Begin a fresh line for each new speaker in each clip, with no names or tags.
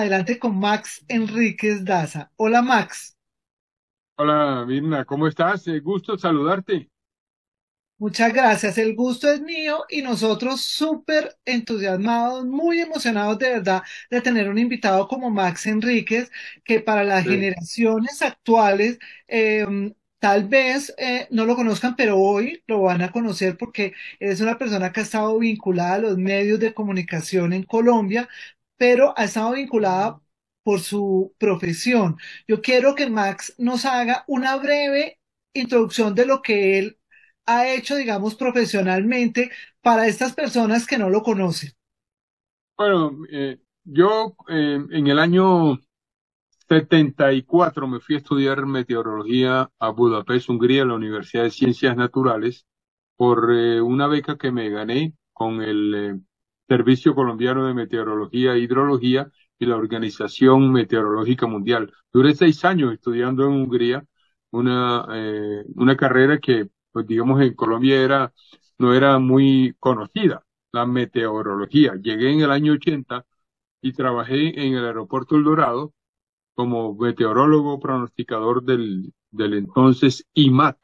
adelante con Max Enríquez Daza. Hola Max,
Hola Mirna, ¿cómo estás? Gusto saludarte.
muchas gracias. El gusto es mío y nosotros súper entusiasmados, muy emocionados de verdad de tener un invitado como Max Enríquez, que para las
Sí.
generaciones actuales tal vez no lo conozcan, pero hoy lo van a conocer porque es una persona que ha estado vinculada a los medios de comunicación en Colombia, pero ha estado vinculada por su profesión. Yo quiero que Max nos haga una breve introducción de lo que él ha hecho, digamos, profesionalmente para estas personas que no lo conocen.
Bueno, yo en el año 74 me fui a estudiar meteorología a Budapest, Hungría, en la Universidad de Ciencias Naturales, por una beca que me gané con el Servicio Colombiano de Meteorología e Hidrología y la Organización Meteorológica Mundial. Duré 6 años estudiando en Hungría una carrera que, pues, digamos, en Colombia no era muy conocida, la meteorología. Llegué en el año 80 y trabajé en el aeropuerto El Dorado como meteorólogo pronosticador del entonces IMAT,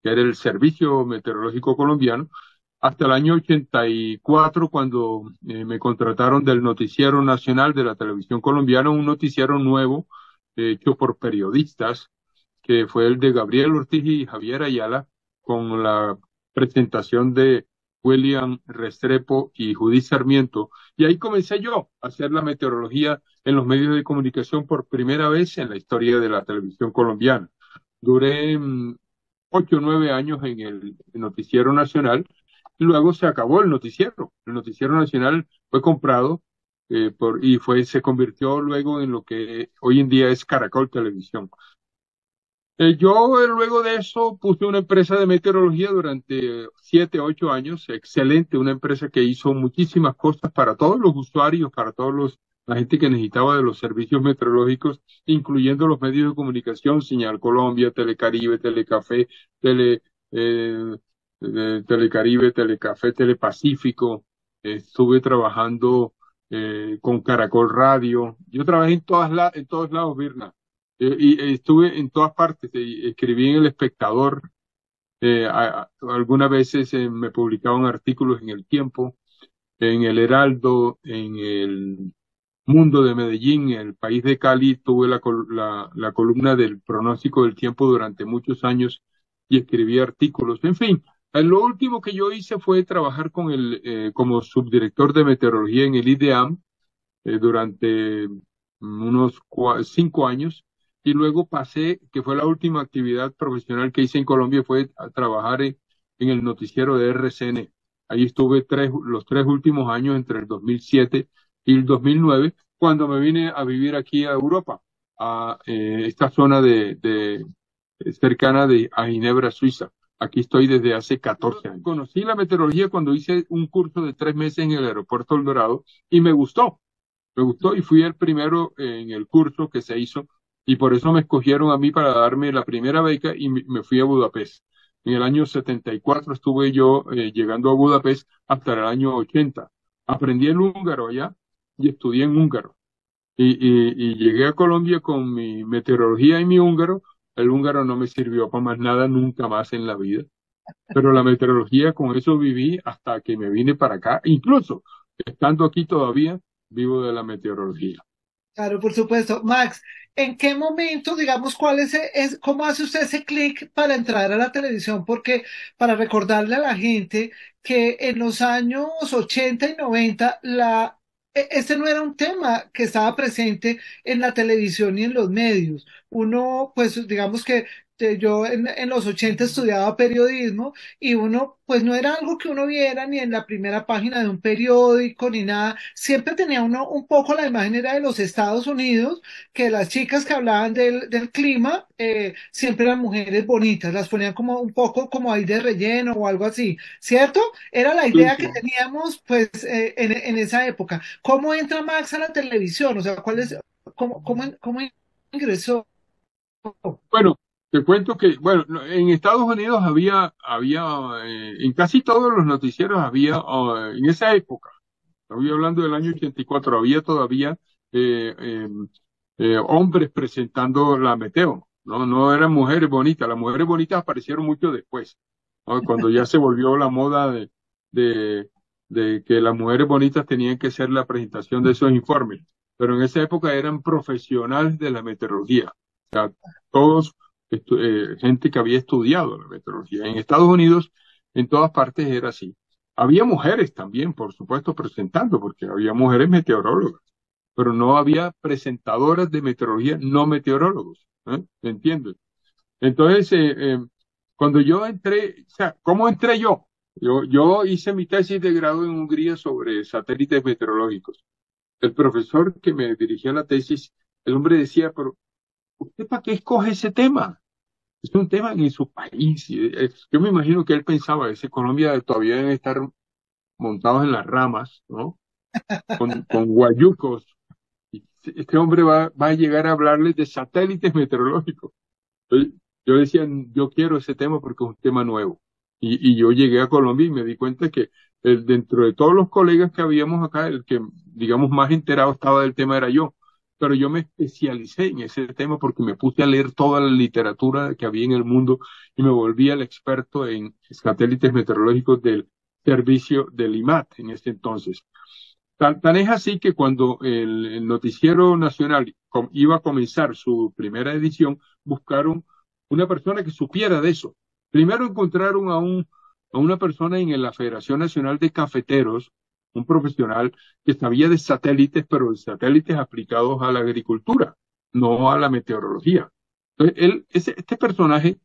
que era el Servicio Meteorológico Colombiano, hasta el año 84, cuando me contrataron del Noticiero Nacional de la Televisión Colombiana, un noticiero nuevo hecho por periodistas, que fue el de Gabriel Ortiz y Javier Ayala, con la presentación de William Restrepo y Judith Sarmiento. Y ahí comencé yo a hacer la meteorología en los medios de comunicación por primera vez en la historia de la televisión colombiana. Duré 8 o 9 años en el Noticiero Nacional y luego se acabó el noticiero. El Noticiero Nacional fue comprado se convirtió luego en lo que hoy en día es Caracol Televisión. Yo luego de eso puse una empresa de meteorología durante 7, 8 años, excelente, una empresa que hizo muchísimas cosas para todos los usuarios, para la gente que necesitaba de los servicios meteorológicos, incluyendo los medios de comunicación, Señal Colombia, Telecaribe, Telecafé, Tele, eh, Telecaribe, Telecafé, Telepacífico. Estuve trabajando con Caracol Radio. Yo trabajé en todos lados, Virna. Estuve en todas partes, escribí en El Espectador, algunas veces me publicaban artículos en El Tiempo, en El Heraldo, en El Mundo de Medellín, en El País de Cali, tuve la columna del pronóstico del tiempo durante muchos años y escribí artículos. En fin, lo último que yo hice fue trabajar como subdirector de meteorología en el IDEAM durante unos 5 años y luego pasé, que fue la última actividad profesional que hice en Colombia, fue a trabajar en el noticiero de RCN. Ahí estuve los 3 últimos años entre el 2007 y el 2009, cuando me vine a vivir aquí a Europa, a esta zona cercana a Ginebra, Suiza. Aquí estoy desde hace 14 años. Conocí la meteorología cuando hice un curso de 3 meses en el aeropuerto El Dorado y me gustó y fui el primero en el curso que se hizo y por eso me escogieron a mí para darme la primera beca y me fui a Budapest. En el año 74 estuve yo llegando a Budapest hasta el año 80. Aprendí el húngaro allá y estudié en húngaro. Y llegué a Colombia con mi meteorología y mi húngaro. El húngaro no me sirvió para más nada nunca más en la vida, pero la meteorología, con eso viví hasta que me vine para acá. Incluso estando aquí todavía, vivo de la meteorología.
Claro, por supuesto. Max, ¿en qué momento, digamos, cómo hace usted ese clic para entrar a la televisión? Porque para recordarle a la gente que en los años 80 y 90 este no era un tema que estaba presente en la televisión y en los medios. Uno, pues, digamos que yo en los 80 estudiaba periodismo y uno, pues no era algo que uno viera ni en la primera página de un periódico ni nada. Siempre tenía uno un poco la imagen era de los Estados Unidos, que las chicas que hablaban del clima siempre eran mujeres bonitas, las ponían como un poco como ahí de relleno o algo así, ¿cierto? Era la
Sí,
idea que
sí.
teníamos pues en esa época. ¿Cómo entra Max a la televisión? O sea, cómo ingresó?
Bueno, te cuento que, bueno, no, en Estados Unidos en casi todos los noticieros había, en esa época, estoy hablando del año 84, había todavía eh, eh, hombres presentando la meteo, ¿no? No eran mujeres bonitas. Las mujeres bonitas aparecieron mucho después, ¿no? Cuando ya se volvió la moda de, de que las mujeres bonitas tenían que hacer la presentación de esos informes. Pero en esa época eran profesionales de la meteorología. O sea, todos, gente que había estudiado la meteorología. En Estados Unidos, en todas partes era así. Había mujeres también, por supuesto, presentando, porque había mujeres meteorólogas, pero no había presentadoras de meteorología, no meteorólogos, ¿eh? ¿Me entiendes? Entonces, cuando yo entré, o sea, ¿cómo entré yo? Yo hice mi tesis de grado en Hungría sobre satélites meteorológicos. El profesor que me dirigía la tesis, el hombre decía, pero ¿usted para qué escoge ese tema? Es un tema en su país. Yo me imagino que él pensaba, ese Colombia todavía deben estar montados en las ramas, ¿no? Con guayucos. Y este hombre va a llegar a hablarles de satélites meteorológicos. Entonces, yo decía, yo quiero ese tema porque es un tema nuevo. Y yo llegué a Colombia y me di cuenta que dentro de todos los colegas que habíamos acá, el que, digamos, más enterado estaba del tema era yo. Pero yo me especialicé en ese tema porque me puse a leer toda la literatura que había en el mundo y me volví el experto en satélites meteorológicos del servicio del IMAT en ese entonces. Tan es así que cuando el noticiero nacional iba a comenzar su primera edición, buscaron una persona que supiera de eso. Primero encontraron a una persona en la Federación Nacional de Cafeteros, un profesional que sabía de satélites, pero de satélites aplicados a la agricultura, no a la meteorología. Entonces, este personaje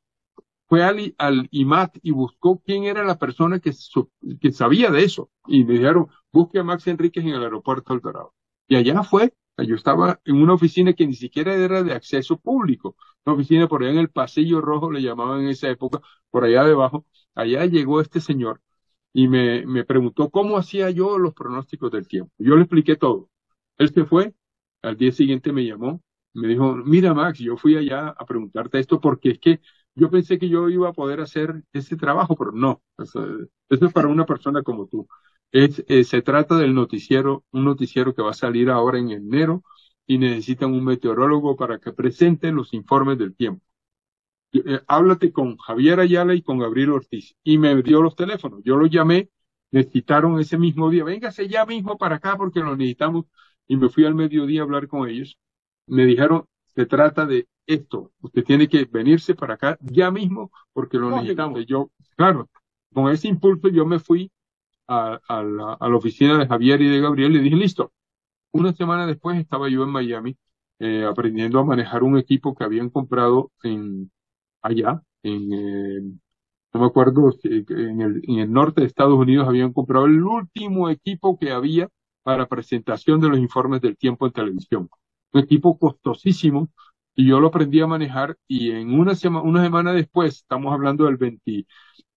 fue al IMAT y buscó quién era la persona que sabía de eso. Y me dijeron, busque a Max Enríquez en el aeropuerto del Dorado. Y allá fue. Yo estaba en una oficina que ni siquiera era de acceso público. Una oficina por allá en el Pasillo Rojo, le llamaban en esa época, por allá debajo. Allá llegó este señor y me preguntó cómo hacía yo los pronósticos del tiempo. Yo le expliqué todo. Él se fue, al día siguiente me llamó, me dijo, mira Max, yo fui allá a preguntarte esto porque es que yo pensé que yo iba a poder hacer ese trabajo, pero no. Eso es para una persona como tú. Se trata del noticiero, un noticiero que va a salir ahora en enero y necesitan un meteorólogo para que presente los informes del tiempo. Háblate con Javier Ayala y con Gabriel Ortiz. Y me dio los teléfonos. Yo los llamé, necesitaron ese mismo día. Véngase ya mismo para acá porque lo necesitamos. Y me fui al mediodía a hablar con ellos. Me dijeron, se trata de esto. Usted tiene que venirse para acá ya mismo porque lo necesitamos. Y yo, claro, con ese impulso yo me fui a la oficina de Javier y de Gabriel y dije, listo. Una semana después estaba yo en Miami aprendiendo a manejar un equipo que habían comprado allá, no me acuerdo, en el norte de Estados Unidos habían comprado el último equipo que había para presentación de los informes del tiempo en televisión. Un equipo costosísimo y yo lo aprendí a manejar y en una semana después, estamos hablando del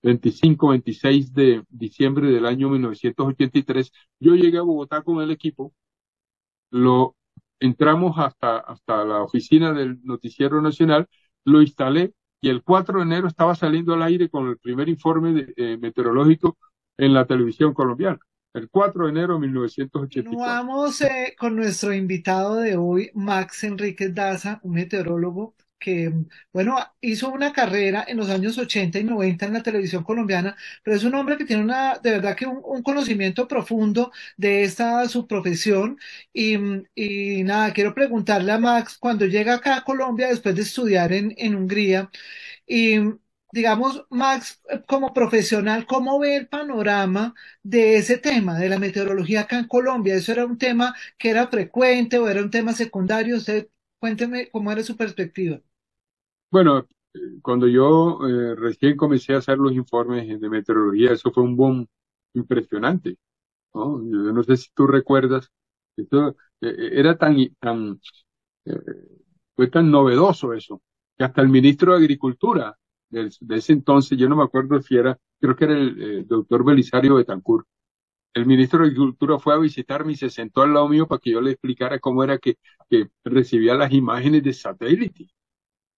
25, 26 de diciembre del año 1983, yo llegué a Bogotá con el equipo, lo entramos hasta la oficina del Noticiero Nacional, lo instalé y el 4 de enero estaba saliendo al aire con el primer informe meteorológico en la televisión colombiana. El 4 de enero de 1984.
Continuamos con nuestro invitado de hoy, Max Enríquez Daza, un meteorólogo que, bueno, hizo una carrera en los años 80 y 90 en la televisión colombiana, pero es un hombre que tiene de verdad que un conocimiento profundo de esta su profesión. Y nada, quiero preguntarle a Max, cuando llega acá a Colombia después de estudiar en Hungría, y digamos, Max, como profesional, ¿cómo ve el panorama de ese tema, de la meteorología acá en Colombia? ¿Eso era un tema que era frecuente o era un tema secundario? Usted, cuénteme cómo era su perspectiva.
Bueno, cuando yo recién comencé a hacer los informes de meteorología, eso fue un boom impresionante, ¿no? Yo no sé si tú recuerdas, esto era eh, fue tan novedoso eso, que hasta el ministro de Agricultura de ese entonces, yo no me acuerdo si era, creo que era el doctor Belisario Betancur, el ministro de Agricultura fue a visitarme y se sentó al lado mío para que yo le explicara cómo era que recibía las imágenes de satélite.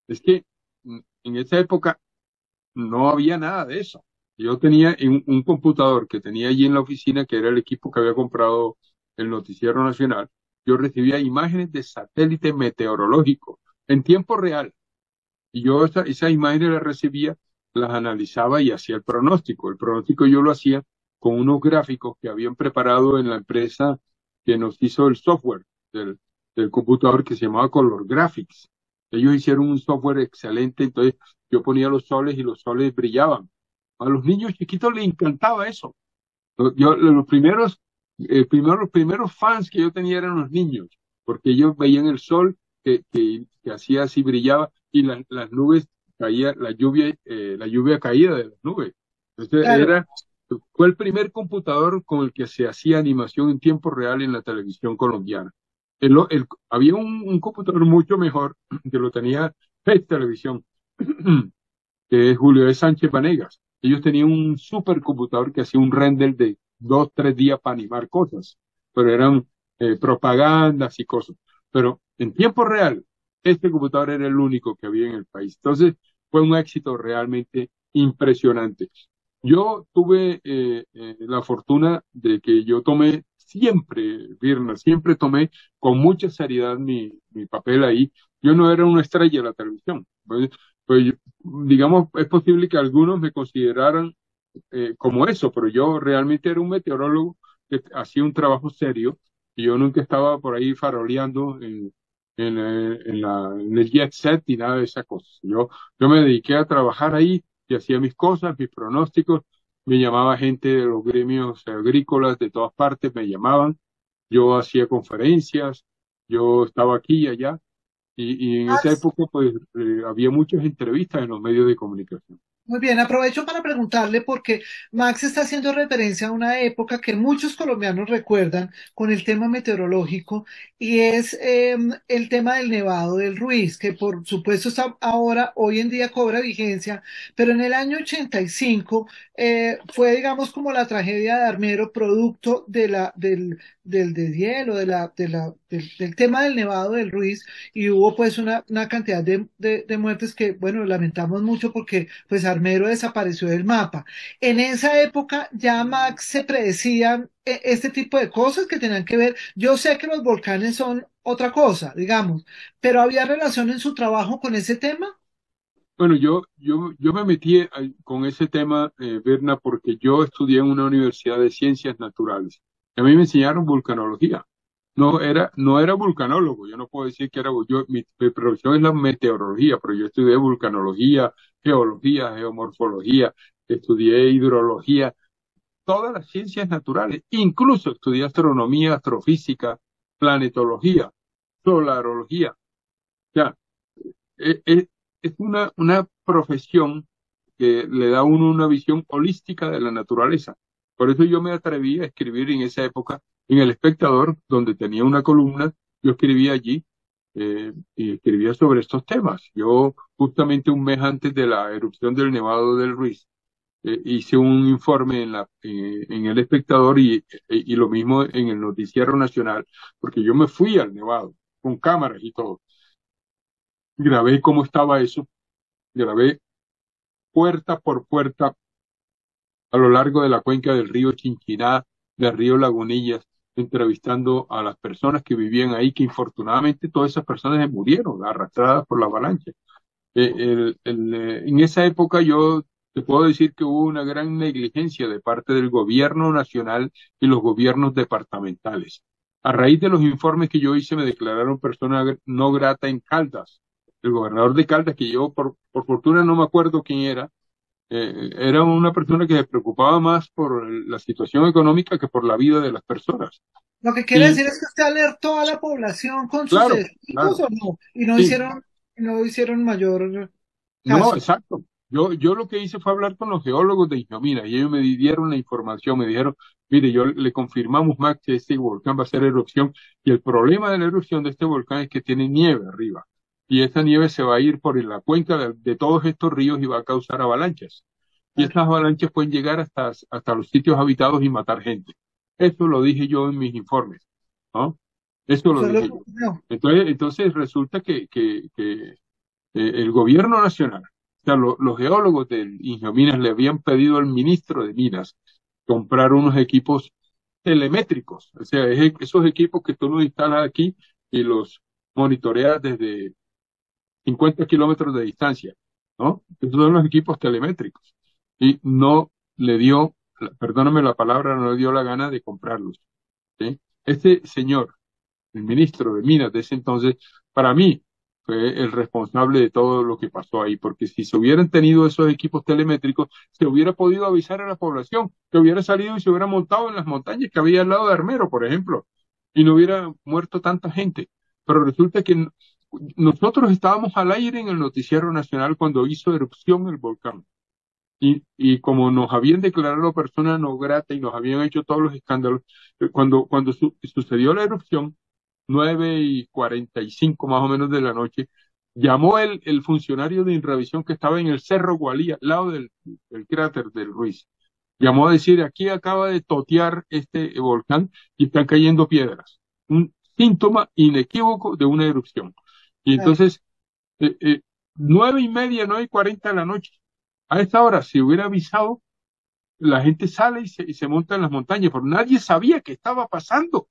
Es que en esa época no había nada de eso. Yo tenía un computador que tenía allí en la oficina, que era el equipo que había comprado el Noticiero Nacional, yo recibía imágenes de satélite meteorológico en tiempo real. Y yo esas imágenes las recibía, las analizaba y hacía el pronóstico. El pronóstico yo lo hacía con unos gráficos que habían preparado en la empresa que nos hizo el software del computador, que se llamaba Color Graphics. Ellos hicieron un software excelente, entonces yo ponía los soles y los soles brillaban. A los niños chiquitos les encantaba eso. Los primeros fans que yo tenía eran los niños, porque ellos veían el sol que hacía así, brillaba, y las nubes caía, la lluvia caía de las nubes. Entonces
Claro.
fue el primer computador con el que se hacía animación en tiempo real en la televisión colombiana. Había un computador mucho mejor que lo tenía FED Televisión, que es Julio de Sánchez Vanegas. Ellos tenían un supercomputador que hacía un render de 2, 3 días para animar cosas, pero eran propagandas y cosas. Pero en tiempo real, este computador era el único que había en el país. Entonces, fue un éxito realmente impresionante. Yo tuve la fortuna de que yo tomé siempre, Virna, siempre tomé con mucha seriedad mi papel ahí. Yo no era una estrella de la televisión. Pues, digamos, es posible que algunos me consideraran como eso, pero yo realmente era un meteorólogo que hacía un trabajo serio y yo nunca estaba por ahí faroleando en el jet set y nada de esas cosas. Yo me dediqué a trabajar ahí y hacía mis cosas, mis pronósticos, me llamaba gente de los gremios agrícolas de todas partes, me llamaban, yo hacía conferencias, yo estaba aquí y allá. Y en esa época, pues, había muchas entrevistas en los medios de comunicación.
Muy bien, aprovecho para preguntarle porque Max está haciendo referencia a una época que muchos colombianos recuerdan con el tema meteorológico y es el tema del Nevado del Ruiz, que por supuesto está ahora, hoy en día cobra vigencia, pero en el año 85 fue, digamos, como la tragedia de Armero, producto del deshielo, del tema del Nevado del Ruiz, y hubo pues una cantidad de muertes que, bueno, lamentamos mucho porque pues Armero desapareció del mapa. En esa época ya Max se predecían este tipo de cosas que tenían que ver. Yo sé que los volcanes son otra cosa, digamos, pero ¿había relación en su trabajo con ese tema?
Bueno, yo me metí con ese tema, Berna, porque yo estudié en una universidad de ciencias naturales. A mí me enseñaron vulcanología. No era vulcanólogo, yo no puedo decir que era, mi profesión es la meteorología, pero yo estudié vulcanología, geología, geomorfología, estudié hidrología, todas las ciencias naturales, incluso estudié astronomía, astrofísica, planetología, solarología. O sea, e- e- es una profesión que le da a uno una visión holística de la naturaleza. Por eso yo me atreví a escribir en esa época en El Espectador, donde tenía una columna, yo escribía allí y escribía sobre estos temas. Yo justamente un mes antes de la erupción del Nevado del Ruiz, hice un informe en El Espectador y lo mismo en el Noticiero Nacional, porque yo me fui al Nevado con cámaras y todo. Grabé cómo estaba eso, grabé puerta por puerta a lo largo de la cuenca del río Chinchiná, del río Lagunillas, entrevistando a las personas que vivían ahí, que infortunadamente todas esas personas se murieron arrastradas por la avalancha. En esa época yo te puedo decir que hubo una gran negligencia de parte del gobierno nacional y los gobiernos departamentales. A raíz de los informes que yo hice, me declararon persona no grata en Caldas. El gobernador de Caldas, que yo por fortuna no me acuerdo quién era una persona que se preocupaba más por la situación económica que por la vida de las personas.
Lo que quiere
Y
decir es que usted alertó a la población con sus
claro,
equipos
claro,
o no, y
sí,
no hicieron mayor
no,
caso.
exacto. Yo lo que hice fue hablar con los geólogos de Ignamina y ellos me dieron la información, me dijeron, mire, yo le confirmamos, Max, que este volcán va a hacer erupción y el problema de la erupción de este volcán es que tiene nieve arriba y esa nieve se va a ir por la cuenca de todos estos ríos y va a causar avalanchas. Y
Claro.
estas avalanchas pueden llegar hasta los sitios habitados y matar gente. Eso lo dije yo en mis informes, ¿no? Eso lo
Fue lo
dije
que
yo.
ocurrió.
Entonces resulta que el gobierno nacional, o sea, los geólogos del Ingeominas le habían pedido al ministro de Minas comprar unos equipos telemétricos, o sea, esos equipos que tú los instalas aquí y los monitoreas desde 50 kilómetros de distancia, ¿no? Esos son los equipos telemétricos. Y no le dio, perdóname la palabra, no le dio la gana de comprarlos, ¿sí? Este señor, el ministro de Minas de ese entonces, para mí fue el responsable de todo lo que pasó ahí, porque si se hubieran tenido esos equipos telemétricos, se hubiera podido avisar a la población, que hubiera salido y se hubiera montado en las montañas que había al lado de Armero, por ejemplo, y no hubiera muerto tanta gente. Pero resulta que nosotros estábamos al aire en el noticiero nacional cuando hizo erupción el volcán. Y como nos habían declarado persona no grata y nos habían hecho todos los escándalos, cuando sucedió la erupción, 9:45 más o menos de la noche, llamó el funcionario de Inravisión que estaba en el Cerro Gualí, al lado del cráter del Ruiz. Llamó a decir, aquí acaba de totear este volcán y están cayendo piedras. Un síntoma inequívoco de una erupción. Y entonces, eh, eh, 9:30, 9:40 de la noche, a esta hora, si hubiera avisado, la gente sale y se monta en las montañas, pero nadie sabía qué estaba pasando.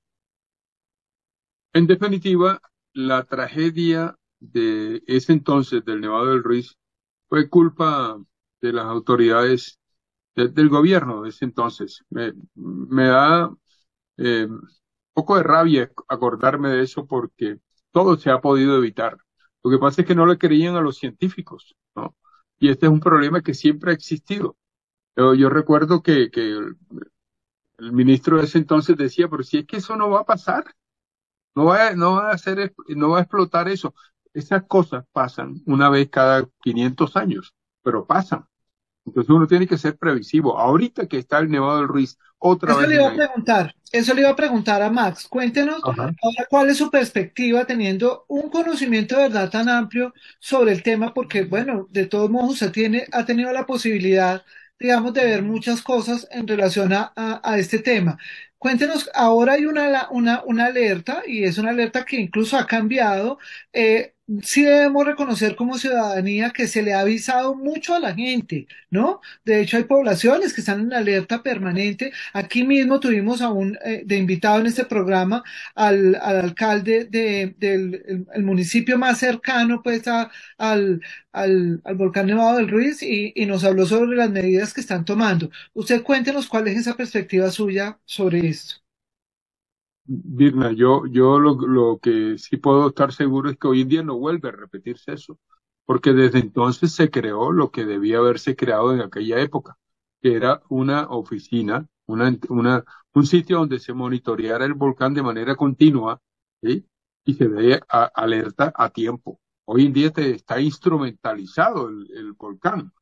En definitiva, la tragedia de ese entonces del Nevado del Ruiz fue culpa de las autoridades del gobierno de ese entonces. Me da un poco de rabia acordarme de eso porque todo se ha podido evitar. Lo que pasa es que no le creían a los científicos, ¿no? Y este es un problema que siempre ha existido. Yo recuerdo que el ministro de ese entonces decía, pero si es que eso no va a pasar, no va a explotar eso. Esas cosas pasan una vez cada 500 años, pero pasan. Entonces uno tiene que ser previsivo. Ahorita que está el Nevado del Ruiz otra
Eso
vez
le
en
iba a
el...
preguntar, eso le iba a preguntar a Max. Cuéntenos
Ajá.
ahora cuál es su perspectiva teniendo un conocimiento de verdad tan amplio sobre el tema, porque bueno, de todos modos usted ha tenido la posibilidad, digamos, de ver muchas cosas en relación a este tema. Cuéntenos, ahora hay una alerta y es una alerta que incluso ha cambiado. Sí debemos reconocer como ciudadanía que se le ha avisado mucho a la gente, ¿no? De hecho, hay poblaciones que están en alerta permanente. Aquí mismo tuvimos de invitado en este programa al alcalde del el municipio más cercano pues al volcán Nevado del Ruiz y nos habló sobre las medidas que están tomando. Usted cuéntenos cuál es esa perspectiva suya sobre esto.
Virna, yo lo que sí puedo estar seguro es que hoy en día no vuelve a repetirse eso, porque desde entonces se creó lo que debía haberse creado en aquella época, que era una oficina, un sitio donde se monitoreara el volcán de manera continua, ¿sí? Y se dé alerta a tiempo. Hoy en día está instrumentalizado el volcán.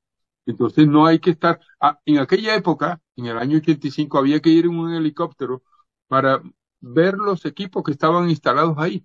Entonces no hay que estar, en aquella época, en el año 85, había que ir en un helicóptero para ver los equipos que estaban instalados ahí,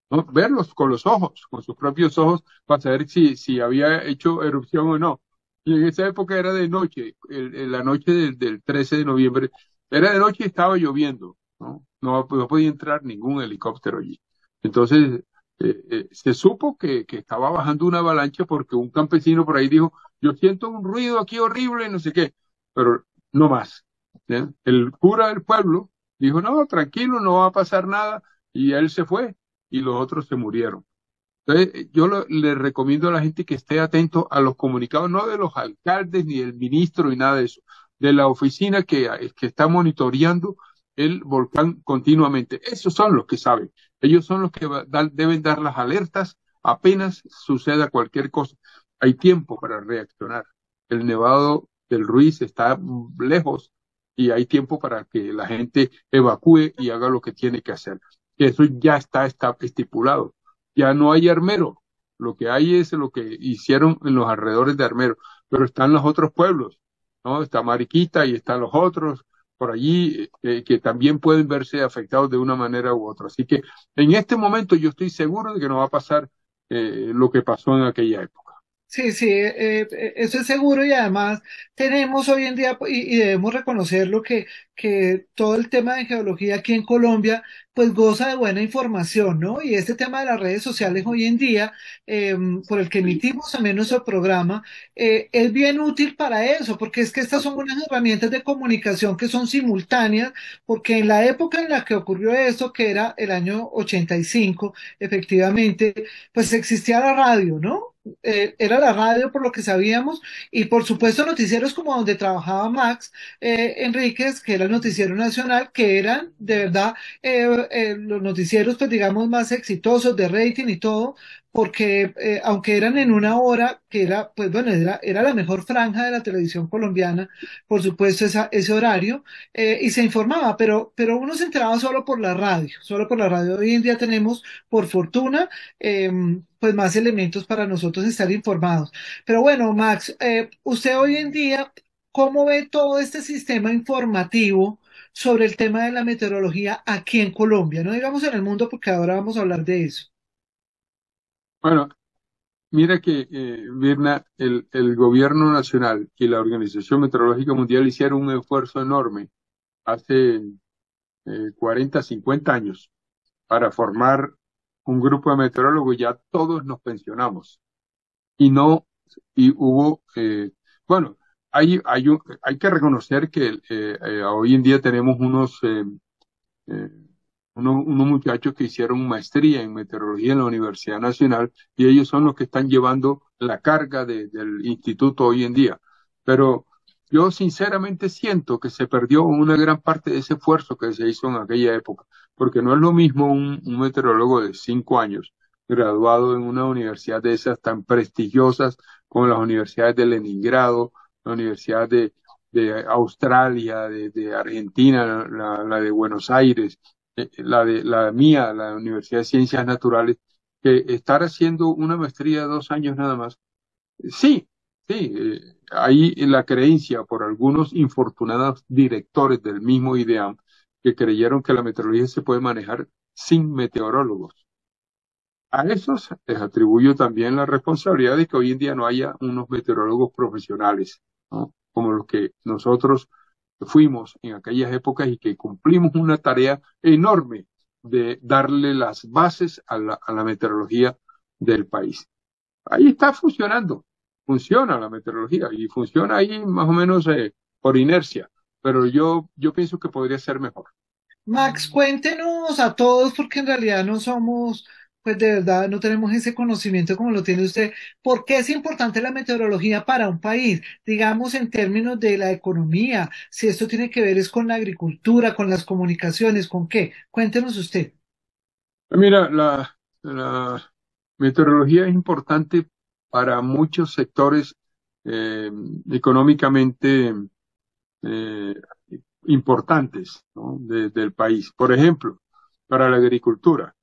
¿no? Verlos con los ojos, con sus propios ojos, para saber si había hecho erupción o no. Y en esa época era de noche, la noche del 13 de noviembre, era de noche y estaba lloviendo, ¿no? No podía entrar ningún helicóptero allí. Entonces, se supo que estaba bajando una avalancha porque un campesino por ahí dijo, yo siento un ruido aquí horrible, no sé qué, pero no más. ¿Ya? El cura del pueblo dijo, no, tranquilo, no va a pasar nada, y él se fue y los otros se murieron. Entonces, yo le recomiendo a la gente que esté atento a los comunicados, no de los alcaldes ni del ministro ni nada de eso, de la oficina que está monitoreando el volcán continuamente. Esos son los que saben. Ellos son los que deben dar las alertas apenas suceda cualquier cosa. Hay tiempo para reaccionar. El Nevado del Ruiz está lejos y hay tiempo para que la gente evacúe y haga lo que tiene que hacer. Eso ya está estipulado. Ya no hay Armero. Lo que hay es lo que hicieron en los alrededores de Armero, pero están los otros pueblos, ¿no? Está Mariquita y están los otros por allí que también pueden verse afectados de una manera u otra. Así que en este momento yo estoy seguro de que no va a pasar lo que pasó en aquella época.
Sí, sí, eso es seguro y además tenemos hoy en día y debemos reconocerlo que todo el tema de geología aquí en Colombia pues goza de buena información, ¿no? Y este tema de las redes sociales hoy en día, por el que emitimos también nuestro programa, es bien útil para eso, porque es que estas son unas herramientas de comunicación que son simultáneas, porque en la época en la que ocurrió esto, que era el año 85, efectivamente, pues existía la radio, ¿no? Era la radio por lo que sabíamos y por supuesto noticieros como donde trabajaba Max Enríquez, que era el noticiero nacional, que eran de verdad los noticieros pues digamos más exitosos de rating y todo, porque aunque eran en una hora, que era pues bueno, era la mejor franja de la televisión colombiana, por supuesto ese horario, y se informaba, pero uno se enteraba solo por la radio, solo por la radio. Hoy en día tenemos, por fortuna, eh, pues más elementos para nosotros estar informados. Pero bueno, Max, usted hoy en día, ¿cómo ve todo este sistema informativo sobre el tema de la meteorología aquí en Colombia? No digamos en el mundo, porque ahora vamos a hablar de eso.
Bueno, mira que, Mirna, el gobierno nacional y la Organización Meteorológica Mundial hicieron un esfuerzo enorme hace 40, 50 años para formar un grupo de meteorólogos. Ya todos nos pensionamos y no, y hubo, bueno, hay que reconocer que hoy en día tenemos eh, unos muchachos que hicieron maestría en meteorología en la Universidad Nacional y ellos son los que están llevando la carga del instituto hoy en día. Pero yo sinceramente siento que se perdió una gran parte de ese esfuerzo que se hizo en aquella época, porque no es lo mismo un meteorólogo de 5 años graduado en una universidad de esas tan prestigiosas como las universidades de Leningrado, la Universidad de Australia, de Argentina, la de Buenos Aires, la mía, la Universidad de Ciencias Naturales, que estar haciendo una maestría de 2 años nada más. Sí, sí, hay la creencia por algunos infortunados directores del mismo IDEAM que creyeron que la meteorología se puede manejar sin meteorólogos. A esos les atribuyo también la responsabilidad de que hoy en día no haya unos meteorólogos profesionales, ¿no? Como los que nosotros fuimos en aquellas épocas y que cumplimos una tarea enorme de darle las bases a la meteorología del país. Ahí está funcionando, funciona la meteorología y funciona ahí más o menos por inercia, pero yo pienso que podría ser mejor.
Max, cuéntenos a todos, porque en realidad no somos, pues de verdad no tenemos ese conocimiento como lo tiene usted. ¿Por qué es importante la meteorología para un país? Digamos en términos de la economía, si esto tiene que ver es con la agricultura, con las comunicaciones, ¿con qué? Cuéntenos usted.
Mira, la meteorología es importante para muchos sectores eh, económicamente eh, importantes, ¿no? Del país. Por ejemplo, para la agricultura.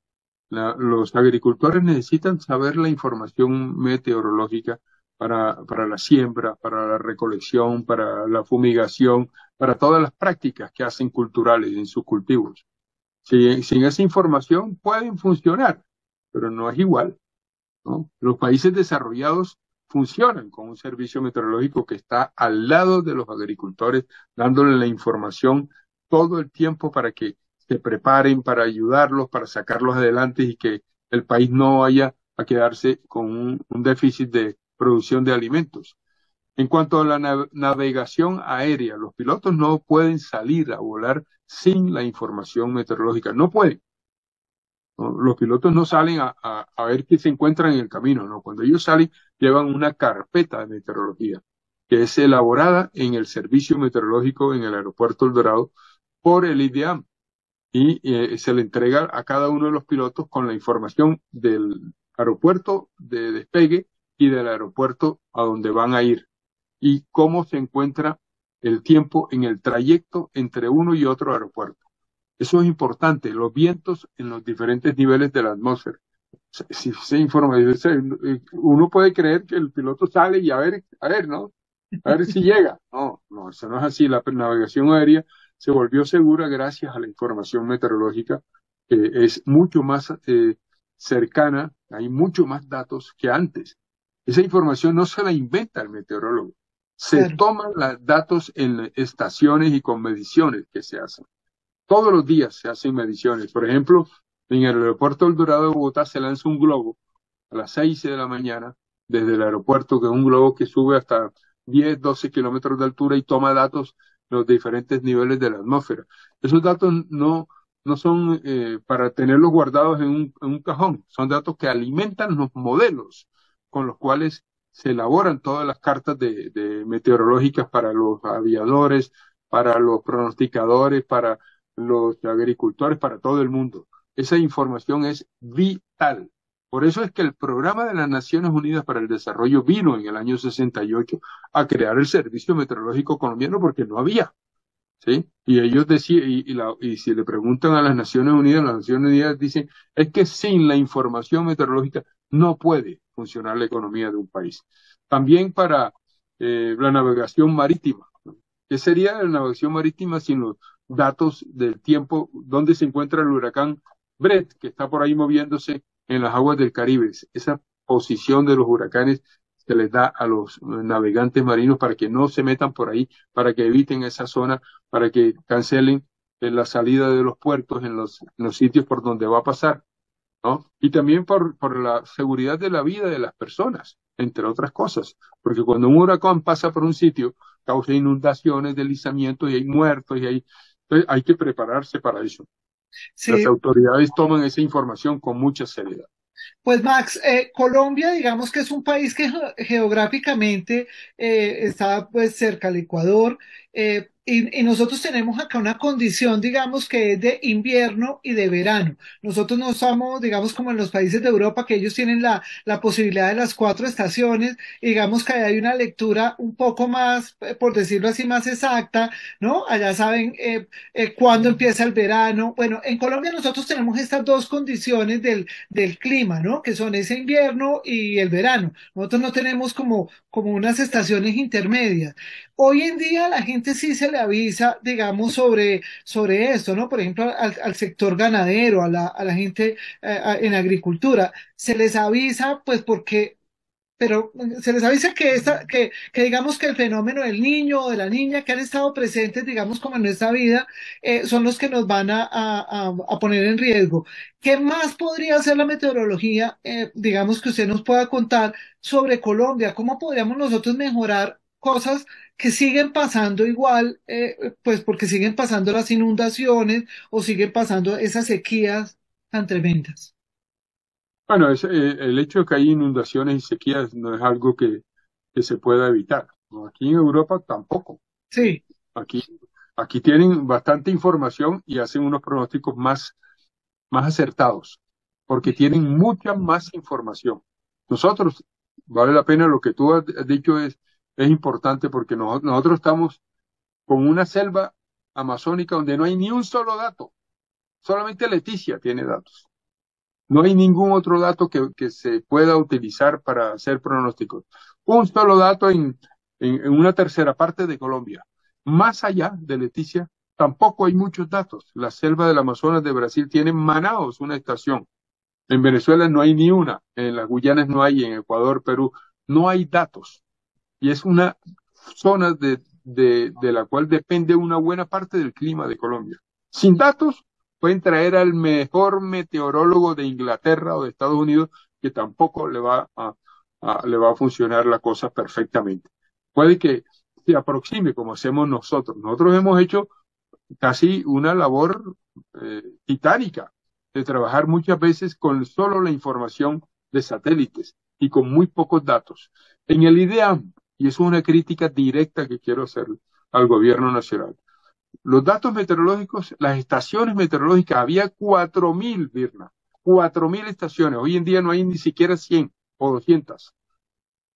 Los agricultores necesitan saber la información meteorológica para la siembra, para la recolección, para la fumigación, para todas las prácticas que hacen culturales en sus cultivos. Sin esa información pueden funcionar, pero no es igual, ¿no? Los países desarrollados funcionan con un servicio meteorológico que está al lado de los agricultores, dándole la información todo el tiempo para que se preparen, para ayudarlos, para sacarlos adelante y que el país no vaya a quedarse con un déficit de producción de alimentos. En cuanto a la navegación aérea, los pilotos no pueden salir a volar sin la información meteorológica, no pueden. ¿No? Los pilotos no salen a ver qué se encuentran en el camino, ¿no? Cuando ellos salen, llevan una carpeta de meteorología que es elaborada en el servicio meteorológico en el aeropuerto El Dorado por el IDEAM y se le entrega a cada uno de los pilotos con la información del aeropuerto de despegue y del aeropuerto a donde van a ir y cómo se encuentra el tiempo en el trayecto entre uno y otro aeropuerto. Eso es importante, los vientos en los diferentes niveles de la atmósfera. Si se informa, uno puede creer que el piloto sale y a ver, ¿no? A ver si llega. No, no, eso no es así. La navegación aérea se volvió segura gracias a la información meteorológica, que es mucho más cercana, hay mucho más datos que antes. Esa información no se la inventa el meteorólogo. Se
claro.
toman los datos en estaciones y con mediciones que se hacen. Todos los días se hacen mediciones. Por ejemplo, en el aeropuerto del Dorado de Bogotá se lanza un globo a las 6 de la mañana desde el aeropuerto, que es un globo que sube hasta 10, 12 kilómetros de altura y toma datos de los diferentes niveles de la atmósfera. Esos datos no son para tenerlos guardados en un cajón, son datos que alimentan los modelos con los cuales se elaboran todas las cartas de meteorológicas para los aviadores, para los pronosticadores, para los agricultores, para todo el mundo. Esa información es vital. Por eso es que el Programa de las Naciones Unidas para el Desarrollo vino en el año 68 a crear el Servicio Meteorológico Colombiano porque no había, ¿sí? Y ellos decían, y si le preguntan a las Naciones Unidas dicen, es que sin la información meteorológica no puede funcionar la economía de un país. También para la navegación marítima. ¿Qué sería la navegación marítima sin los datos del tiempo? ¿Dónde se encuentra el huracán Brett, que está por ahí moviéndose en las aguas del Caribe? Esa posición de los huracanes se les da a los navegantes marinos para que no se metan por ahí, para que eviten esa zona, para que cancelen la salida de los puertos en los sitios por donde va a pasar, ¿no? Y también por la seguridad de la vida de las personas, entre otras cosas, porque cuando un huracán pasa por un sitio, causa inundaciones, deslizamientos y hay muertos entonces hay que prepararse para eso. Las
Sí,
autoridades toman esa información con mucha seriedad.
pues Max, Colombia, digamos que es un país que geográficamente está pues cerca al Ecuador, y nosotros tenemos acá una condición, digamos, que es de invierno y de verano. Nosotros no estamos, digamos, como en los países de Europa, que ellos tienen la posibilidad de las cuatro estaciones, y digamos que hay una lectura un poco más, por decirlo así, más exacta, ¿no? Allá saben cuándo empieza el verano. Bueno, en Colombia nosotros tenemos estas dos condiciones del clima, ¿no? Que son ese invierno y el verano. Nosotros no tenemos como unas estaciones intermedias. Hoy en día la gente sí se le avisa, digamos, sobre esto, ¿no? Por ejemplo, al sector ganadero, a la gente en agricultura, se les avisa, pues porque pero se les avisa que digamos que el fenómeno del niño o de la niña que han estado presentes, digamos, como en nuestra vida, son los que nos van a poner en riesgo. ¿Qué más podría hacer la meteorología, digamos, que usted nos pueda contar sobre Colombia? ¿Cómo podríamos nosotros mejorar cosas que siguen pasando igual, pues porque siguen pasando las inundaciones o siguen pasando esas sequías tan tremendas?
Bueno, el hecho de que hay inundaciones y sequías no es algo que se pueda evitar, ¿no? Aquí en Europa tampoco.
Sí,
Aquí, aquí tienen bastante información y hacen unos pronósticos más acertados, porque tienen mucha más información. Nosotros, vale la pena lo que tú has dicho es importante porque nosotros estamos con una selva amazónica donde no hay ni un solo dato, solamente Leticia tiene datos. No hay ningún otro dato que se pueda utilizar para hacer pronósticos. Un solo dato en una tercera parte de Colombia. Más allá de Leticia, tampoco hay muchos datos. La selva del Amazonas de Brasil tiene Manaos, una estación. En Venezuela no hay ni una. En las Guyanas no hay. En Ecuador, Perú, no hay datos. Y es una zona de la cual depende una buena parte del clima de Colombia. Sin datos, pueden traer al mejor meteorólogo de Inglaterra o de Estados Unidos, que tampoco le va a funcionar la cosa perfectamente. Puede que se aproxime como hacemos nosotros. Nosotros hemos hecho casi una labor titánica de trabajar muchas veces con solo la información de satélites y con muy pocos datos. En el IDEAM, y eso es una crítica directa que quiero hacer al gobierno nacional, los datos meteorológicos, las estaciones meteorológicas, había 4.000, Virna, 4.000 estaciones. Hoy en día no hay ni siquiera 100 o 200.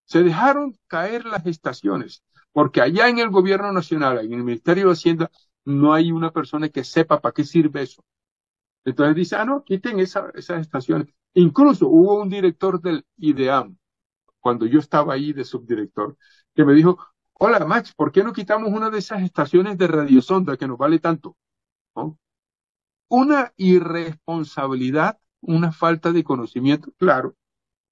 Se dejaron caer las estaciones, porque allá en el gobierno nacional, en el Ministerio de Hacienda, no hay una persona que sepa para qué sirve eso. Entonces dice, no, quiten esas estaciones. Incluso hubo un director del IDEAM, cuando yo estaba ahí de subdirector, que me dijo, hola Max, ¿por qué no quitamos una de esas estaciones de radiosonda que nos vale tanto? ¿No? Una irresponsabilidad, una falta de conocimiento, claro,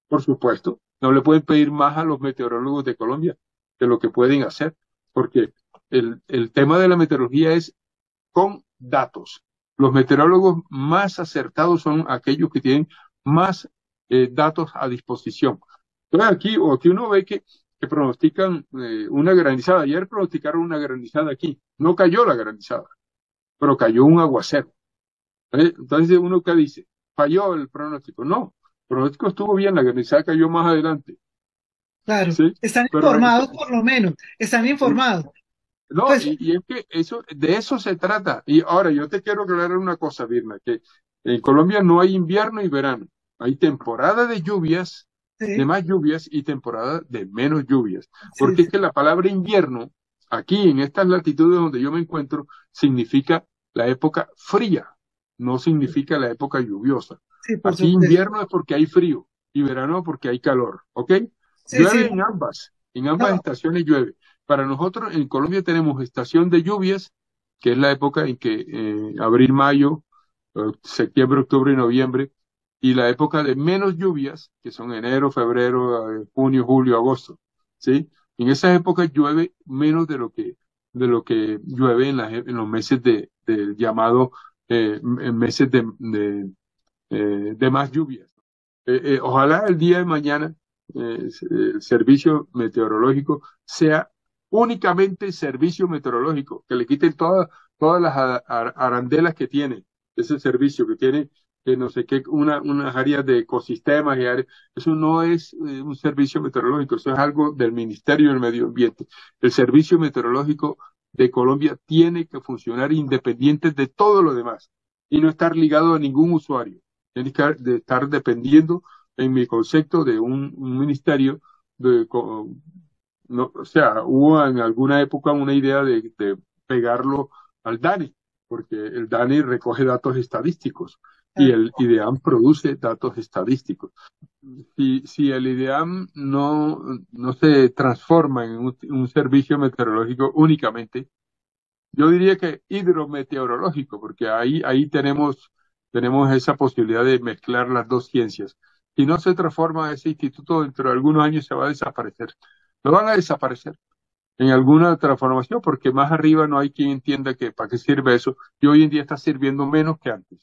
por supuesto. No le pueden pedir más a los meteorólogos de Colombia de lo que pueden hacer, porque el tema de la meteorología es con datos. Los meteorólogos más acertados son aquellos que tienen más datos a disposición. Entonces aquí uno ve que pronostican una granizada. Ayer pronosticaron una granizada aquí. No cayó la granizada, pero cayó un aguacero. Entonces uno que dice, falló el pronóstico. No, el pronóstico estuvo bien, la granizada cayó más adelante.
Claro,
¿Sí?
están
Pero
informados por lo menos, están informados.
no,
Pues
y es que de eso se trata. Y ahora yo te quiero aclarar una cosa, Virna, que en Colombia no hay invierno y verano. Hay temporada de lluvias, de
sí,
más lluvias y temporada de menos lluvias.
sí,
Porque es
sí,
que la palabra invierno, aquí en estas latitudes donde yo me encuentro, significa la época fría, no significa la época lluviosa.
sí, por
Aquí
supuesto.
invierno es porque hay frío y verano porque hay calor, ¿ok?
Sí,
Llueve
sí,
en ambas
no,
estaciones llueve. Para nosotros en Colombia tenemos estación de lluvias, que es la época en que abril, mayo, septiembre, octubre y noviembre, y la época de menos lluvias, que son enero, febrero, junio, julio, agosto, ¿sí? En esas épocas llueve menos de lo que llueve en los meses del llamado en meses de más lluvias. Ojalá el día de mañana el servicio meteorológico sea únicamente servicio meteorológico, que le quiten todas las arandelas que tiene ese servicio, que tiene que no sé qué, unas áreas de ecosistemas y áreas. Eso no es un servicio meteorológico, eso es algo del Ministerio del Medio Ambiente. El servicio meteorológico de Colombia tiene que funcionar independiente de todo lo demás y no estar ligado a ningún usuario. Tiene que estar dependiendo, en mi concepto, de un ministerio. No, o sea, hubo en alguna época una idea de pegarlo al DANE, porque el DANE recoge datos estadísticos y
claro,
el IDEAM produce datos estadísticos. Si el IDEAM no se transforma en un servicio meteorológico únicamente, yo diría que hidrometeorológico, porque ahí tenemos esa posibilidad de mezclar las dos ciencias. Si no se transforma ese instituto, dentro de algunos años se va a desaparecer. Lo van a desaparecer en alguna transformación, porque más arriba no hay quien entienda que para qué sirve eso, y hoy en día está sirviendo menos que antes.